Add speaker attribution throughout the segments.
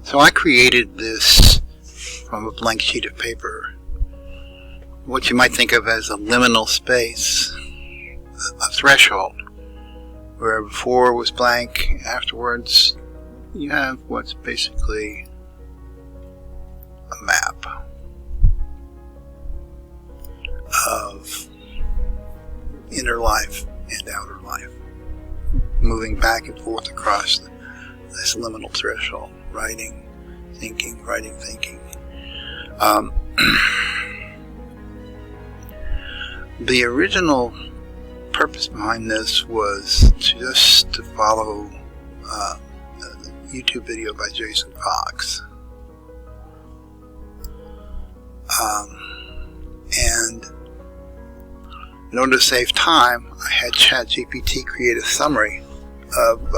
Speaker 1: So I created this from a blank sheet of paper, what you might think of as a liminal space, a threshold, where before was blank, afterwards you have what's basically a map of inner life and outer life, moving back and forth across this liminal threshold, writing, thinking, writing, thinking. The original purpose behind this was just to follow a YouTube video by Jason Fox. And in order to save time, I had ChatGPT create a summary of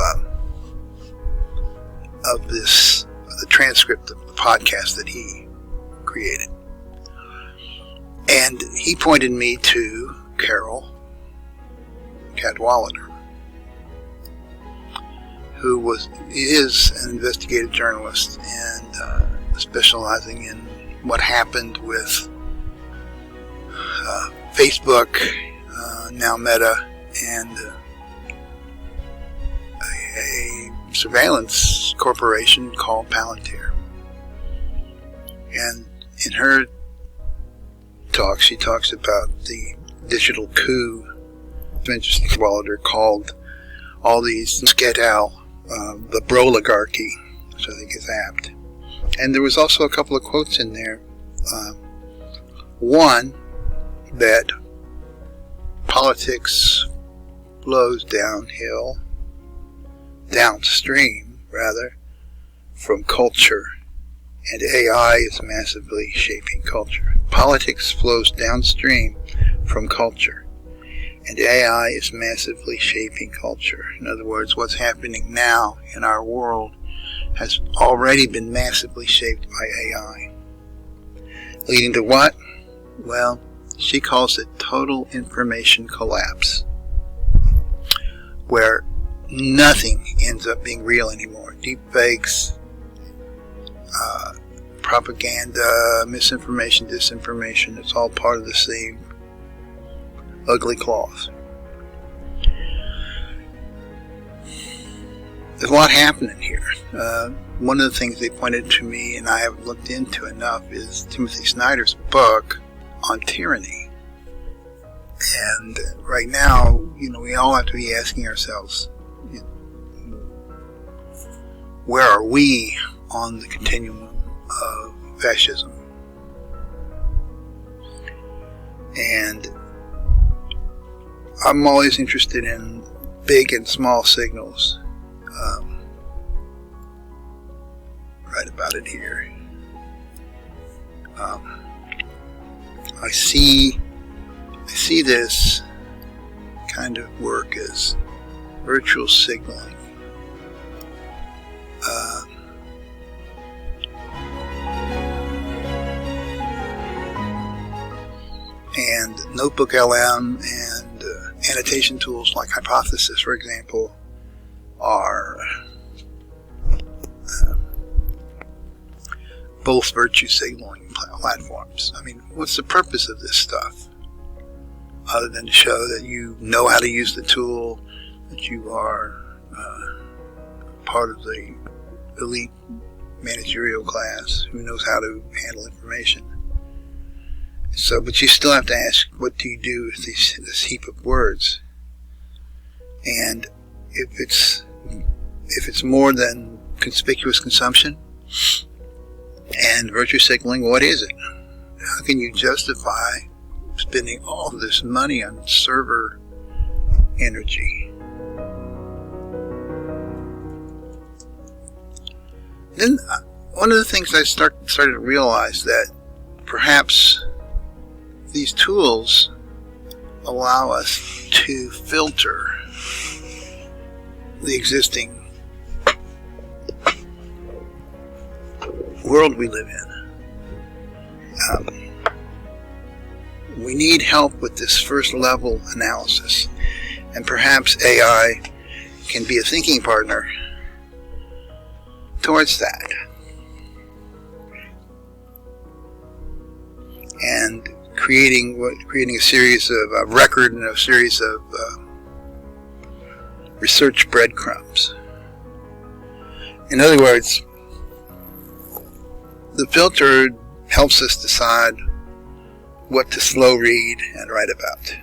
Speaker 1: the transcript of the podcast that he created. And he pointed me to Carol Cadwalader, who is an investigative journalist and specializing in what happened with Facebook, now Meta, and a surveillance corporation called Palantir. And in her talk, she talks about the digital coup. Interesting. Cadwalader called all these skedaddle the broligarchy, which I think is apt. And there was also a couple of quotes in there. One, that politics flows downstream, from culture, and AI is massively shaping culture. Politics flows downstream from culture, and AI is massively shaping culture. In other words, what's happening now in our world has already been massively shaped by AI. Leading to what? Well, she calls it total information collapse, where nothing ends up being real anymore. Deep fakes, propaganda, misinformation, disinformation, it's all part of the same ugly cloth. There's a lot happening here. One of the things they pointed to me, and I haven't looked into enough, is Timothy Snyder's book on tyranny. And right now, we all have to be asking ourselves, where are we on the continuum of fascism? And I'm always interested in big and small signals. Right about it here. I see this kind of work as virtual signaling. And Notebook LM and annotation tools like Hypothesis, for example, are both virtue signaling platforms. I mean, what's the purpose of this stuff? Other than to show that you know how to use the tool, that you are part of the elite managerial class who knows how to handle information. So, but you still have to ask, what do you do with this heap of words? And if it's more than conspicuous consumption and virtue signaling, what is it? How can you justify spending all this money on server energy? Then one of the things I started to realize that perhaps these tools allow us to filter the existing world we live in. We need help with this first level analysis, and perhaps AI can be a thinking partner towards that. and creating a series of record and a series of research breadcrumbs. In other words, the filter helps us decide what to slow read and write about,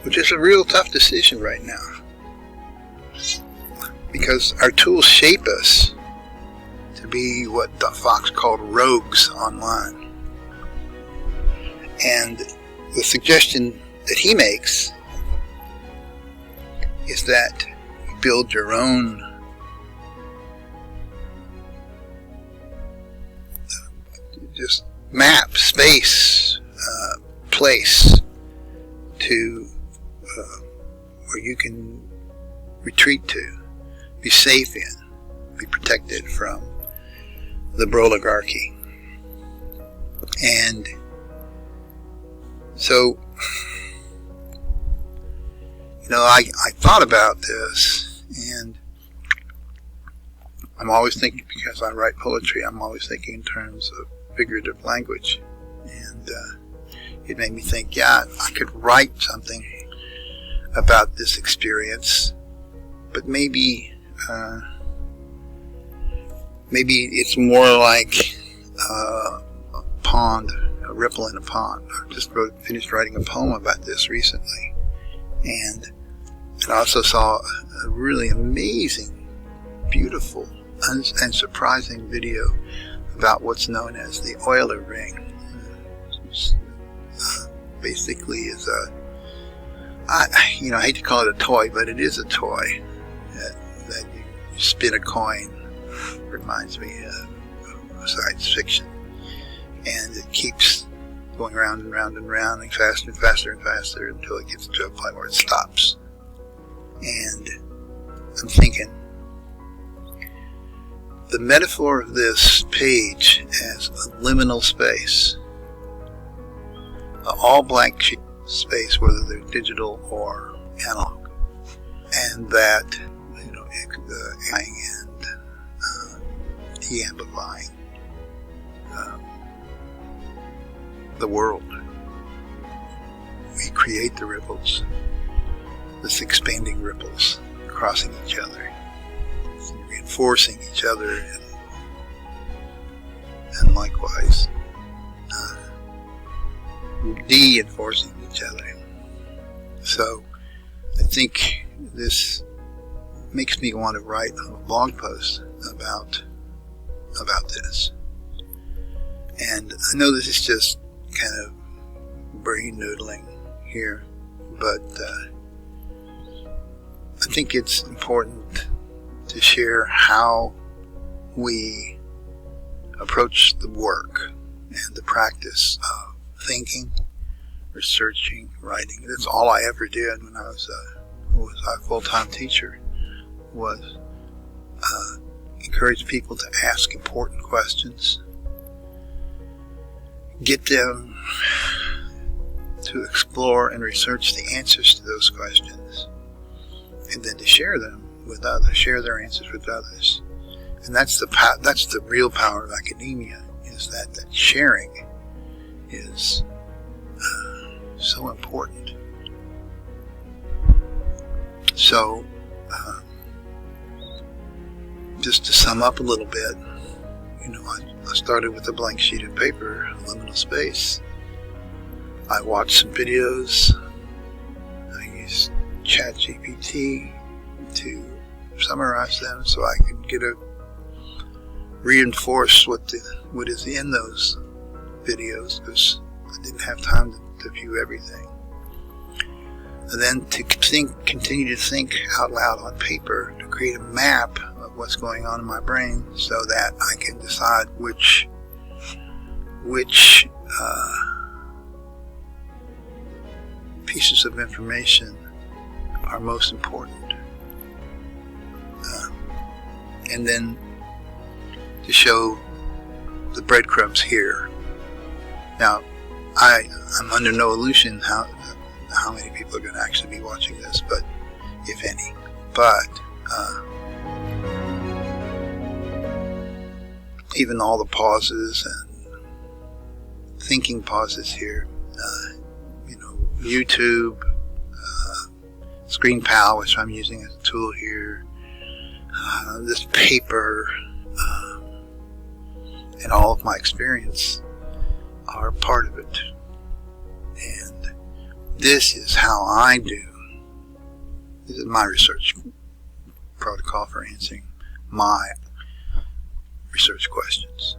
Speaker 1: which is a real tough decision right now, because our tools shape us to be what Fox called rogues online. And the suggestion that he makes is that you build your own just map, space, place to where you can retreat to, be safe in, be protected from the oligarchy. And so, I thought about this, and I'm always thinking, because I write poetry, I'm always thinking in terms of figurative language, and it made me think, I could write something about this experience, but maybe it's more like a pond, a ripple in a pond. I just finished writing a poem about this recently, and I also saw a really amazing, beautiful, and surprising video about what's known as the Euler ring. Basically is I hate to call it a toy, but it is a toy that you spin a coin. Reminds me of science fiction, and it keeps going round and round and round, and faster and faster and faster until it gets to a point where it stops. And I'm thinking, the metaphor of this page as a liminal space, all blank sheet space, whether they're digital or analog, and that and de-amplifying the world. We create the ripples, this expanding ripples crossing each other, reinforcing each other, and likewise de-enforcing each other. So I think this makes me want to write a blog post about this. And I know this is just kind of brain noodling here, but I think it's important to share how we approach the work and the practice of thinking, researching, writing. That's all I ever did when I was a full-time teacher, was encourage people to ask important questions, get them to explore and research the answers to those questions, and then to share them with others, share their answers with others. And that's the real power of academia, is that sharing is so important. So, just to sum up a little bit, I started with a blank sheet of paper, a liminal space. I watched some videos. I used ChatGPT to summarize them so I could reinforce what is in those videos, because I didn't have time to view everything. And then to continue to think out loud on paper, to create a map of what's going on in my brain, so that I can decide which pieces of information are most important. And then to show the breadcrumbs here. Now, I'm under no illusion how many people are going to actually be watching this, but if any. But even all the pauses and thinking pauses here. YouTube, ScreenPal, which I'm using as a tool here, this paper, and all of my experience are part of it. And this is how I do. This is my research protocol for answering my research questions.